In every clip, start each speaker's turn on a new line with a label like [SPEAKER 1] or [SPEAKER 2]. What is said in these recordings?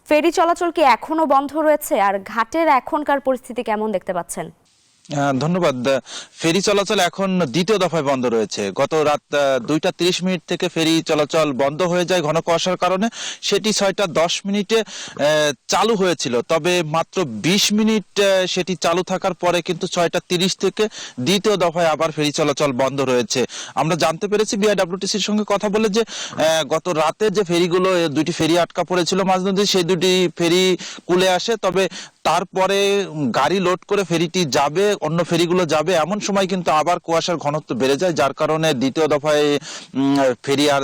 [SPEAKER 1] ফেরি চলাচল কি এখনো বন্ধ রয়েছে, আর ঘাটের এখনকার পরিস্থিতি কেমন দেখতে পাচ্ছেন?
[SPEAKER 2] ধন্যবাদ। ফেরি চলাচল এখন দ্বিতীয় দফায় বন্ধ রয়েছে। গত রাত 2টা 30 মিনিট থেকে ফেরি চলাচল বন্ধ হয়ে যায় ঘন কুয়াশার কারণে। সেটি 6টা 10 মিনিটে চালু হয়েছিল, তবে মাত্র 20 মিনিট সেটি চালু থাকার পরে কিন্তু 6টা 30 থেকে দ্বিতীয় দফায় আবার ফেরি চলাচল বন্ধ রয়েছে। আমরা জানতে পেরেছি বিআইডব্লিউটিসির সঙ্গে কথা বলে যে গত রাতে যে ফেরিগুলো, দুইটি ফেরি আটকা পড়েছিল মাঝ নদীতে, সেই দুটি ফেরি কুলে আসে, তবে তারপরে গাড়ি লোড করে ফেরিটি যাবে, অন্য ফেরিগুলো যাবে, এমন সময় কিন্তু আবার কুয়াশার ঘনত্ব বেড়ে যায়, যার কারণে দ্বিতীয় দফায় ফেরি আর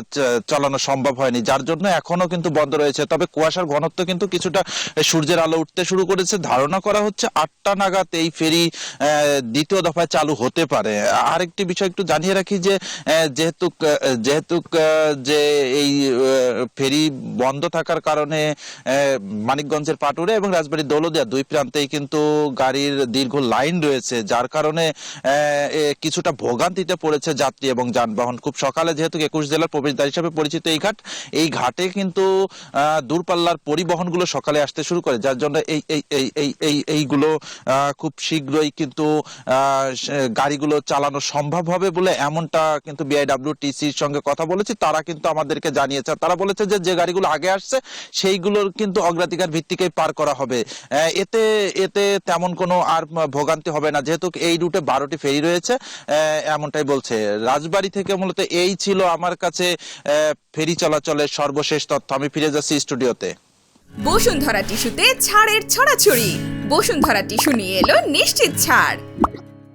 [SPEAKER 2] চালানো সম্ভব হয়নি, যার জন্য এখনো কিন্তু বন্ধ রয়েছে। তবে কুয়াশার ঘনত্ব কিন্তু কিছুটা সূর্যের আলো উঠতে শুরু করেছে। ধারণা করা হচ্ছে 8টা নাগাদ এই ফেরি দ্বিতীয় দফায় চালু হতে পারে। আরেকটি বিষয় একটু জানিয়ে রাখি যে যেহেতু যেহেতু যে এই ফেরি বন্ধ থাকার কারণে মানিকগঞ্জের পাটুরে এবং রাজবাড়ীর দৌলতদিয়া দুই প্রান্তেই কিন্তু গাড়ির দীর্ঘ লাইন রয়েছে, যার কারণে কিছুটা ভোগান্তিতে পড়েছে যাত্রী এবং যানবাহন। খুব সকালে যেহেতু 21 জেলার প্রবেশদ্বার হিসেবে পরিচিত এই ঘাটে কিন্তু দূরপাল্লার পরিবহনগুলো সকালে আসতে শুরু করে, যার জন্য এইগুলো খুব শীঘ্রই কিন্তু গাড়িগুলো চালানো সম্ভব হবে বলে, এমনটা কিন্তু বিআইডব্লিউটিসির সঙ্গে কথা বলেছি, তারা কিন্তু আমাদেরকে জানিয়েছে। তারা বলেছে যে যে গাড়িগুলো আগে আসছে সেইগুলোর কিন্তু অগ্রাধিকার ভিত্তিকেই পার করা হবে। এতে এতে তেমন কোনো আর ভোগান্তি হবে না, যেহেতু এই রুটে 12টি ফেরি রয়েছে, এমনটাই বলছে। রাজবাড়ী থেকে মূলত এই ছিল আমার কাছে ফেরি চলাচলের সর্বশেষ তথ্য। আমি ফিরে যাচ্ছি স্টুডিওতে।
[SPEAKER 3] বসুন্ধরা টিস্যুতে ছাড়ের ছড়াছড়ি। বসুন্ধরা টিস্যু নিয়ে এলো নিশ্চিত ছাড়।